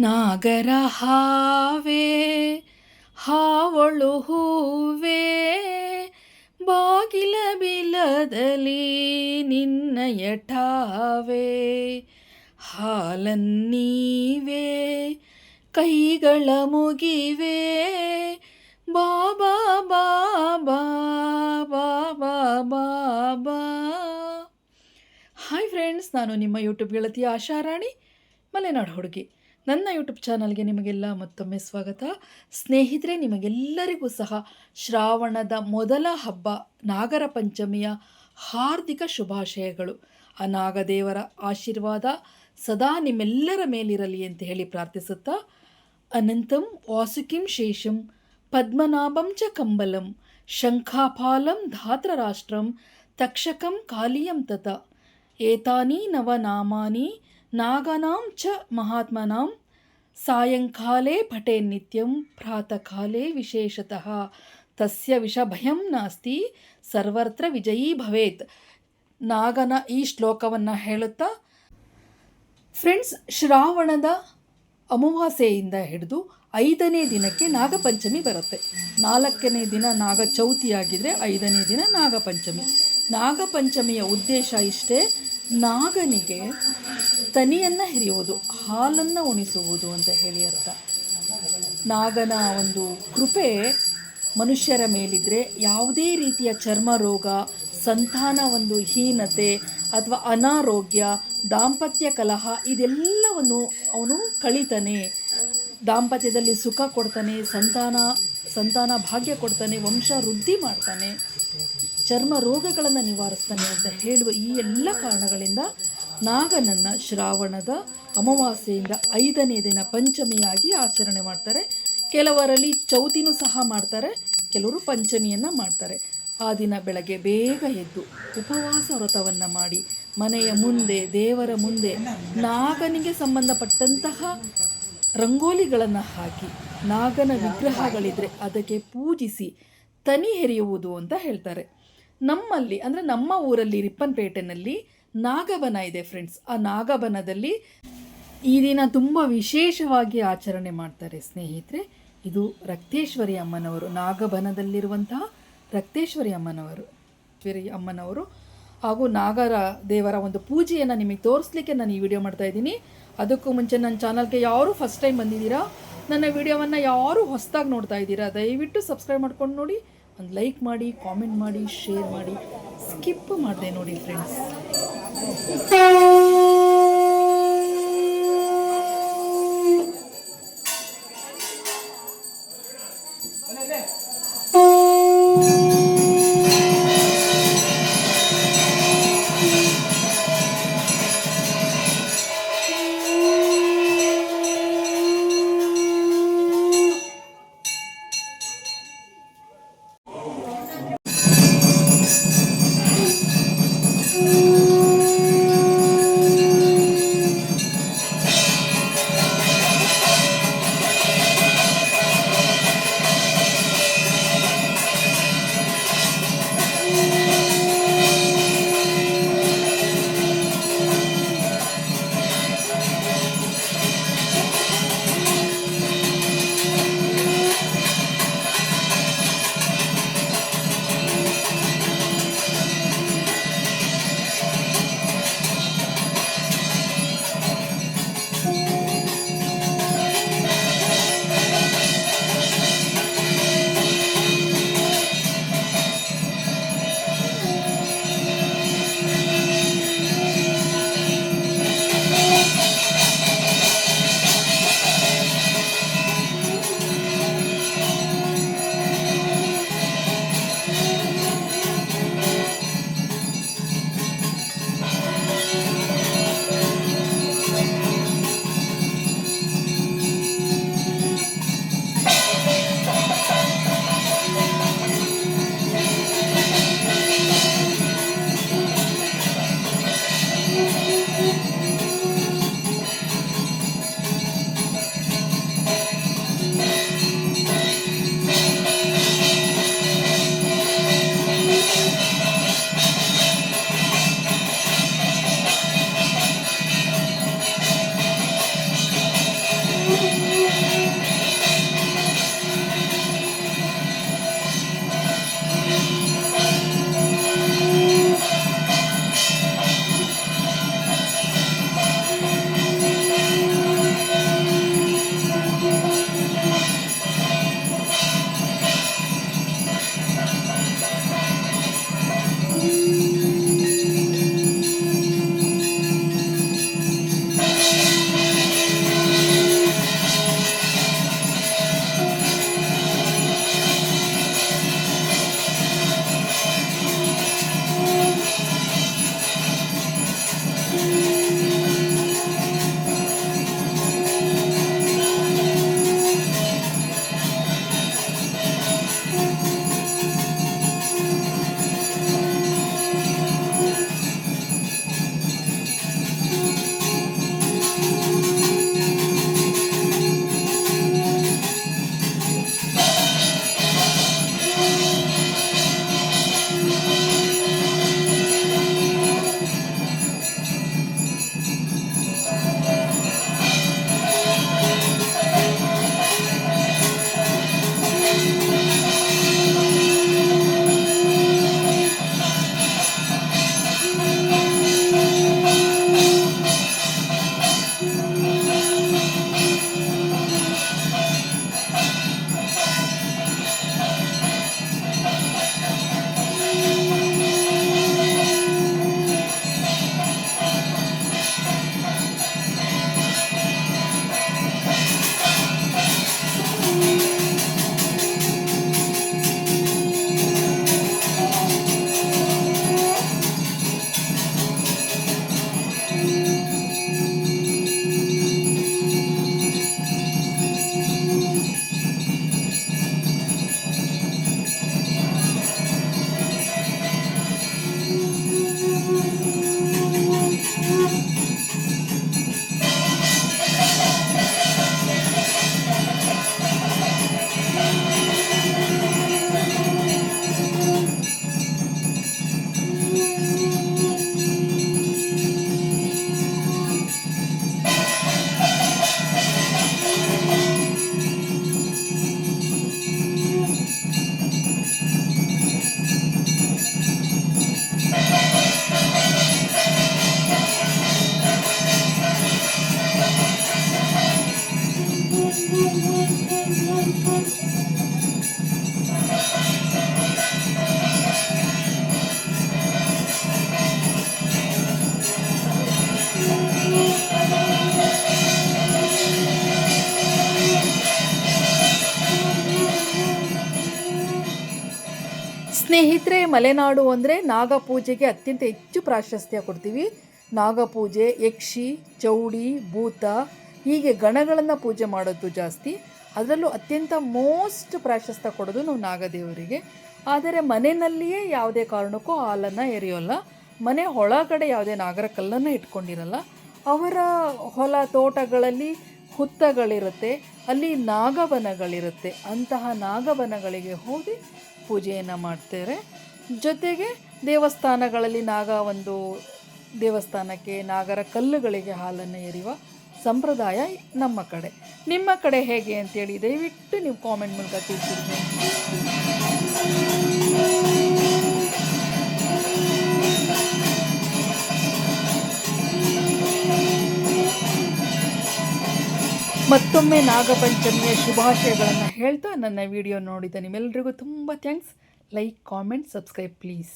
ನಾಗರ ಹಾವೇ ಹಾವಳು ಹೂವೇ ಬಾಗಿಲ ಬಿಲದಲ್ಲಿ ನಿನ್ನಯ ಠಾವೇ ಹಾಲನ್ನೀವೇ ಕೈಗಳ ಮುಗಿವೆ ಬಾಬಾ ಬಾಬಾ ಬಾಬಾ ಬಾಬಾ. ಹಾಯ್ ಫ್ರೆಂಡ್ಸ್, ನಾನು ನಿಮ್ಮ ಯೂಟ್ಯೂಬ್ ಗೆಳತಿ ಆಶಾರಾಣಿ ಮಲೆನಾಡು ಹುಡುಗಿ. ನನ್ನ ಯೂಟ್ಯೂಬ್ ಚಾನಲ್ಗೆ ನಿಮಗೆಲ್ಲ ಮತ್ತೊಮ್ಮೆ ಸ್ವಾಗತ. ಸ್ನೇಹಿತರೆ, ನಿಮಗೆಲ್ಲರಿಗೂ ಸಹ ಶ್ರಾವಣದ ಮೊದಲ ಹಬ್ಬ ನಾಗರ ಪಂಚಮಿಯ ಹಾರ್ದಿಕ ಶುಭಾಶಯಗಳು. ಆ ನಾಗದೇವರ ಆಶೀರ್ವಾದ ಸದಾ ನಿಮ್ಮೆಲ್ಲರ ಮೇಲಿರಲಿ ಅಂತ ಹೇಳಿ ಪ್ರಾರ್ಥಿಸುತ್ತಾ, ಅನಂತಂ ವಾಸುಕಿಂ ಶೇಷಂ ಪದ್ಮನಾಭಂ ಚ ಕಂಬಲಂ ಶಂಖಾಪಾಲಂ ಧಾತ್ರರಾಷ್ಟ್ರಂ ತಕ್ಷಕಂ ಕಾಲಿಯಂ ತತ ಏತಾನಿ ನವನಾಮಾನಿ ನಾಗಾನಾಂ ಚ ಮಹಾತ್ಮನಾಂ ಸಾಯಂಕಾಲೇ ಪಠೇ ನಿತ್ಯಂ ಪ್ರಾತಃಕಾಲೇ ವಿಶೇಷತಃ ತಸ್ಯ ವಿಷಭಯಂ ನಾಸ್ತಿ ಸರ್ವತ್ರ ವಿಜಯೀ ಭವೇತ್. ನಾಗನ ಈ ಶ್ಲೋಕವನ್ನು ಹೇಳುತ್ತಾ ಫ್ರೆಂಡ್ಸ್, ಶ್ರಾವಣದ ಅಮಾವಾಸ್ಯೆಯಿಂದ ಹಿಡಿದು 5ನೇ ದಿನಕ್ಕೆ ನಾಗಪಂಚಮಿ ಬರುತ್ತೆ. 4ನೇ ದಿನ ನಾಗ ಚೌತಿಯಾಗಿದ್ದರೆ 5ನೇ ದಿನ ನಾಗಪಂಚಮಿ. ನಾಗಪಂಚಮಿಯ ಉದ್ದೇಶ ಇಷ್ಟೇ, ನಾಗನಿಗೆ ತನಿಯನ್ನು ಹಿರಿಯುವುದು, ಹಾಲನ್ನು ಉಣಿಸುವುದು ಅಂತ ಹೇಳಿ ಅರ್ಥ. ನಾಗನ ಒಂದು ಕೃಪೆ ಮನುಷ್ಯರ ಮೇಲಿದ್ದರೆ ಯಾವುದೇ ರೀತಿಯ ಚರ್ಮ ರೋಗ, ಸಂತಾನ ಒಂದು ಹೀನತೆ ಅಥವಾ ಅನಾರೋಗ್ಯ, ದಾಂಪತ್ಯ ಕಲಹ ಇದೆಲ್ಲವನ್ನು ಅವನು ಕಳೀತಾನೆ. ದಾಂಪತ್ಯದಲ್ಲಿ ಸುಖ ಕೊಡ್ತಾನೆ, ಸಂತಾನ ಭಾಗ್ಯ ಕೊಡ್ತಾನೆ, ವಂಶ ವೃದ್ಧಿ ಮಾಡ್ತಾನೆ, ಚರ್ಮ ರೋಗಗಳನ್ನು ನಿವಾರಿಸ್ತಾನೆ ಅಂತ ಹೇಳುವ ಈ ಎಲ್ಲ ಕಾರಣಗಳಿಂದ ನಾಗನನ್ನು ಶ್ರಾವಣದ ಅಮಾವಾಸ್ಯೆಯಿಂದ 5ನೇ ದಿನ ಪಂಚಮಿಯಾಗಿ ಆಚರಣೆ ಮಾಡ್ತಾರೆ. ಕೆಲವರಲ್ಲಿ ಚೌತಿನೂ ಸಹ ಮಾಡ್ತಾರೆ, ಕೆಲವರು ಪಂಚಮಿಯನ್ನು ಮಾಡ್ತಾರೆ. ಆ ದಿನ ಬೆಳಗ್ಗೆ ಬೇಗ ಎದ್ದು ಉಪವಾಸ ವ್ರತವನ್ನು ಮಾಡಿ ಮನೆಯ ಮುಂದೆ, ದೇವರ ಮುಂದೆ ನಾಗನಿಗೆ ಸಂಬಂಧಪಟ್ಟಂತಹ ರಂಗೋಲಿಗಳನ್ನು ಹಾಕಿ, ನಾಗನ ವಿಗ್ರಹಗಳಿದ್ರೆ ಅದಕ್ಕೆ ಪೂಜಿಸಿ ತನಿ ಹೆರೆಯುವುದು ಅಂತ ಹೇಳ್ತಾರೆ. ನಮ್ಮಲ್ಲಿ ಅಂದರೆ ನಮ್ಮ ಊರಲ್ಲಿ ರಿಪ್ಪನ್ಪೇಟೆನಲ್ಲಿ ನಾಗಬನ ಇದೆ ಫ್ರೆಂಡ್ಸ್. ಆ ನಾಗಬನದಲ್ಲಿ ಈ ದಿನ ತುಂಬ ವಿಶೇಷವಾಗಿ ಆಚರಣೆ ಮಾಡ್ತಾರೆ ಸ್ನೇಹಿತರೆ. ಇದು ರಕ್ತೇಶ್ವರಿ ಅಮ್ಮನವರು, ನಾಗಬನದಲ್ಲಿರುವಂತಹ ರಕ್ತೇಶ್ವರಿ ಅಮ್ಮನವರು ಹಾಗೂ ನಾಗರ ದೇವರ ಒಂದು ಪೂಜೆಯನ್ನು ನಿಮಗೆ ತೋರಿಸ್ಲಿಕ್ಕೆ ನಾನು ಈ ವಿಡಿಯೋ ಮಾಡ್ತಾ ಇದ್ದೀನಿ. ಅದಕ್ಕೂ ಮುಂಚೆ ನನ್ನ ಚಾನಲ್ಗೆ ಯಾರು ಫಸ್ಟ್ ಟೈಮ್ ಬಂದಿದ್ದೀರಾ, ನನ್ನ ವಿಡಿಯೋವನ್ನು ಯಾರು ಹೊಸದಾಗಿ ನೋಡ್ತಾ ಇದ್ದೀರಾ, ದಯವಿಟ್ಟು ಸಬ್ಸ್ಕ್ರೈಬ್ ಮಾಡ್ಕೊಂಡು ನೋಡಿ, ಒಂದು ಲೈಕ್ ಮಾಡಿ, ಕಾಮೆಂಟ್ ಮಾಡಿ, ಶೇರ್ ಮಾಡಿ, ಸ್ಕಿಪ್ ಮಾಡಿದೆ ನೋಡಿ ಫ್ರೆಂಡ್ಸ್. ಸ್ನೇಹಿತರೆ, ಮಲೆನಾಡು ಅಂದರೆ ನಾಗಪೂಜೆಗೆ ಅತ್ಯಂತ ಹೆಚ್ಚು ಪ್ರಾಶಸ್ತ್ಯ ಕೊಡ್ತೀವಿ. ನಾಗಪೂಜೆ, ಯಕ್ಷಿ, ಚೌಡಿ, ಭೂತ ಹೀಗೆ ಗಣಗಳನ್ನು ಪೂಜೆ ಮಾಡೋದು ಜಾಸ್ತಿ. ಅದರಲ್ಲೂ ಅತ್ಯಂತ ಮೋಸ್ಟ್ ಪ್ರಾಶಸ್ತ್ಯ ಕೊಡೋದು ನಾವು ನಾಗದೇವರಿಗೆ. ಆದರೆ ಮನೆಯಲ್ಲಿಯೇ ಯಾವುದೇ ಕಾರಣಕ್ಕೂ ಹಾಲನ್ನು ಎರೆಯೋಲ್ಲ. ಮನೆ ಒಳಗಡೆ ಯಾವುದೇ ನಾಗರ ಕಲ್ಲನ್ನು ಇಟ್ಕೊಂಡಿರಲ್ಲ. ಅವರ ಹೊಲ ತೋಟಗಳಲ್ಲಿ ಹುತ್ತಗಳಿರುತ್ತೆ, ಅಲ್ಲಿ ನಾಗವನಗಳಿರುತ್ತೆ. ಅಂತಹ ನಾಗವನಗಳಿಗೆ ಹೋಗಿ ಪೂಜೆಯನ್ನು ಮಾಡ್ತಾರೆ. ಜೊತೆಗೆ ದೇವಸ್ಥಾನಗಳಲ್ಲಿ ಒಂದು ದೇವಸ್ಥಾನಕ್ಕೆ ನಾಗರ ಕಲ್ಲುಗಳಿಗೆ ಹಾಲನ್ನು ಎರೆಯುವ ಸಂಪ್ರದಾಯ ನಮ್ಮ ಕಡೆ. ನಿಮ್ಮ ಕಡೆ ಹೇಗೆ ಅಂತೇಳಿ ದಯವಿಟ್ಟು ನೀವು ಕಾಮೆಂಟ್ ಮೂಲಕ ತಿಳಿಸಿರಿ. ಮತ್ತೊಮ್ಮೆ ನಾಗಪಂಚಮಿಯ ಶುಭಾಶಯಗಳನ್ನು ಹೇಳ್ತಾ ನನ್ನ ವಿಡಿಯೋ ನೋಡಿದ ನಿಮ್ಮೆಲ್ಲರಿಗೂ ತುಂಬ thanks. Like, comment, subscribe please.